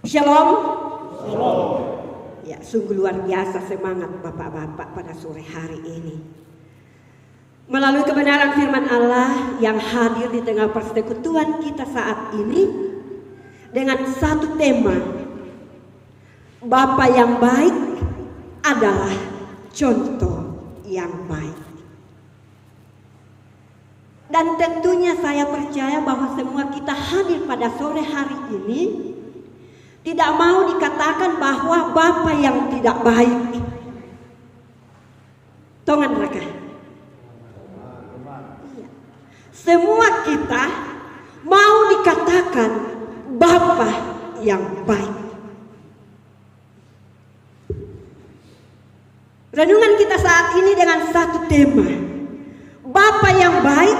Shalom. Ya, sungguh luar biasa semangat bapak-bapak pada sore hari ini. Melalui kebenaran firman Allah yang hadir di tengah persekutuan kita saat ini dengan satu tema, Bapa yang baik adalah contoh yang baik. Dan tentunya saya percaya bahwa semua kita hadir pada sore hari ini tidak mau dikatakan bahwa Bapa yang tidak baik. Tongan mereka. Iya. Semua kita mau dikatakan Bapa yang baik. Renungan kita saat ini dengan satu tema, Bapa yang baik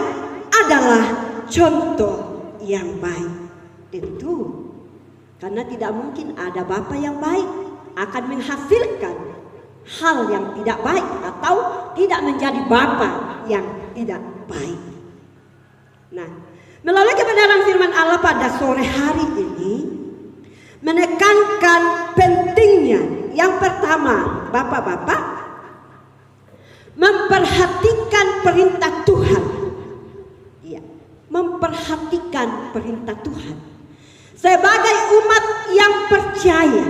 adalah contoh yang baik. Tentu karena tidak mungkin ada bapa yang baik akan menghasilkan hal yang tidak baik atau tidak menjadi bapa yang tidak baik. Nah, melalui kebenaran firman Allah pada sore hari ini menekankan pentingnya yang pertama, bapak-bapak memperhatikan perintah Tuhan. Ya, memperhatikan perintah Tuhan. Sebagai umat yang percaya,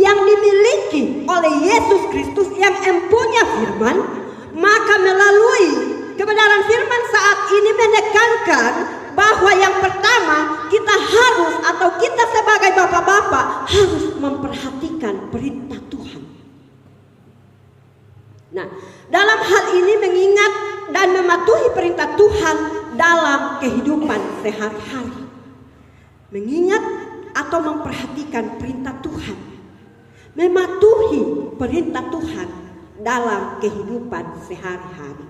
yang dimiliki oleh Yesus Kristus yang empunya firman, maka melalui kebenaran firman saat ini menekankan bahwa yang pertama kita harus atau kita sebagai bapak-bapak harus memperhatikan perintah Tuhan. Nah, dalam hal ini mengingat dan mematuhi perintah Tuhan dalam kehidupan sehari-hari. Mengingat atau memperhatikan perintah Tuhan, mematuhi perintah Tuhan dalam kehidupan sehari-hari.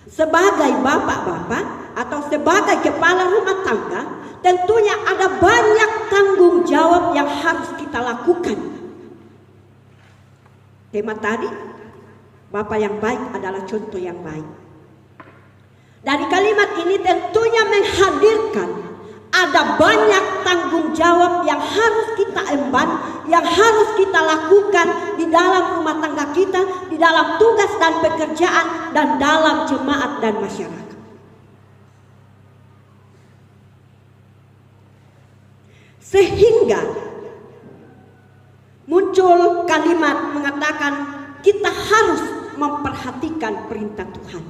Sebagai bapak-bapak atau sebagai kepala rumah tangga, tentunya ada banyak tanggung jawab yang harus kita lakukan. Tema tadi, Bapa yang baik adalah contoh yang baik. Dari kalimat ini tentunya menghadirkan ada banyak tanggung jawab yang harus kita emban, yang harus kita lakukan di dalam rumah tangga kita, di dalam tugas dan pekerjaan, dan dalam jemaat dan masyarakat. Sehingga muncul kalimat mengatakan kita harus memperhatikan perintah Tuhan.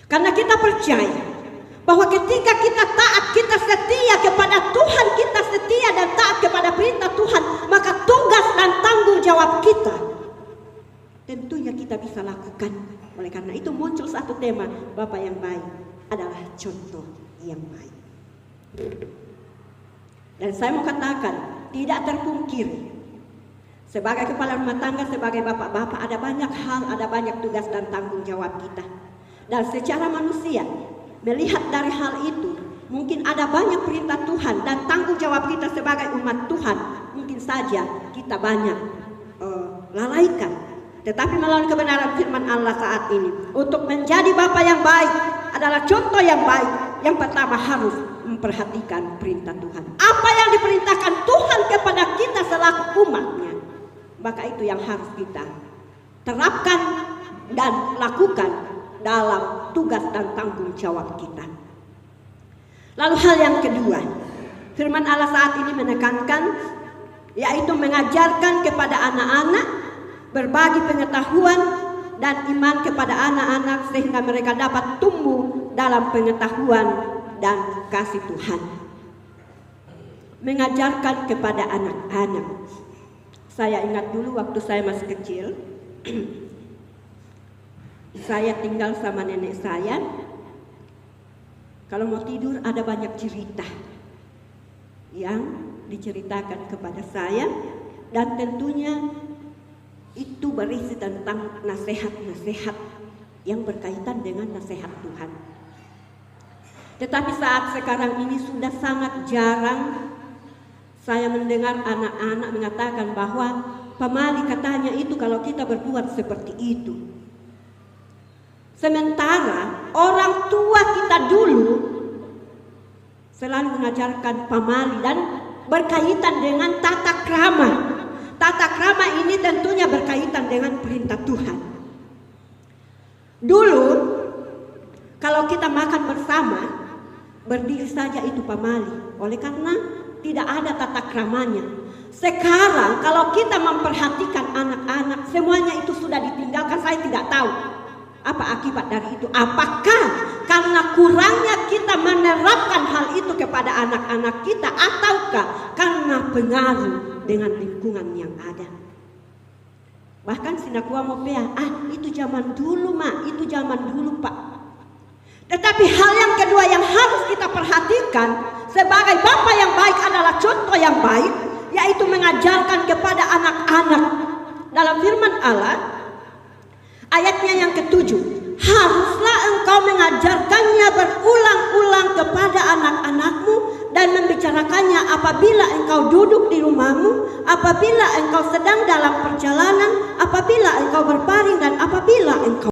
Karena kita percaya bahwa ketika kita taat, kita setia kepada Tuhan, kita setia dan taat kepada perintah Tuhan, maka tugas dan tanggung jawab kita tentunya kita bisa lakukan. Oleh karena itu muncul satu tema, Bapa yang baik adalah contoh yang baik. Dan saya mau katakan, tidak terpungkiri, sebagai kepala rumah tangga, sebagai bapak-bapak ada banyak hal, ada banyak tugas dan tanggung jawab kita. Dan secara manusia, melihat dari hal itu, mungkin ada banyak perintah Tuhan dan tanggung jawab kita sebagai umat Tuhan, mungkin saja kita banyak lalaikan. Tetapi melalui kebenaran firman Allah saat ini, untuk menjadi bapa yang baik adalah contoh yang baik. Yang pertama harus memperhatikan perintah Tuhan. Apa yang diperintahkan Tuhan kepada kita selaku umatnya, maka itu yang harus kita terapkan dan lakukan dalam tugas dan tanggung jawab kita. Lalu hal yang kedua, firman Allah saat ini menekankan, yaitu mengajarkan kepada anak-anak, berbagi pengetahuan dan iman kepada anak-anak sehingga mereka dapat tumbuh dalam pengetahuan dan kasih Tuhan. Mengajarkan kepada anak-anak. Saya ingat dulu waktu saya masih kecil, saya tinggal sama nenek saya. Kalau mau tidur ada banyak cerita yang diceritakan kepada saya, dan tentunya itu berisi tentang nasihat-nasihat yang berkaitan dengan nasihat Tuhan. Tetapi saat sekarang ini sudah sangat jarang saya mendengar anak-anak mengatakan bahwa pamali katanya itu kalau kita berbuat seperti itu. Sementara orang tua kita dulu selalu mengajarkan pamali, dan berkaitan dengan tata krama. Tata krama ini tentunya berkaitan dengan perintah Tuhan. Dulu kalau kita makan bersama, berdiri saja itu pamali, oleh karena tidak ada tata kramanya. Sekarang kalau kita memperhatikan anak-anak, semuanya itu sudah ditinggalkan. Saya tidak tahu apa akibat dari itu. Apakah karena kurangnya kita menerapkan hal itu kepada anak-anak kita, ataukah karena pengaruh dengan lingkungan yang ada? Bahkan sinakua mopea, itu zaman dulu mak, itu zaman dulu pak. Tetapi hal yang kedua yang harus kita perhatikan sebagai bapa yang baik adalah contoh yang baik, yaitu mengajarkan kepada anak-anak. Dalam firman Allah ayatnya yang ke-7, haruslah engkau mengajarkannya berulang-ulang kepada anak-anakmu dan membicarakannya apabila engkau duduk di rumahmu, apabila engkau sedang dalam perjalanan, apabila engkau berbaring, dan apabila engkau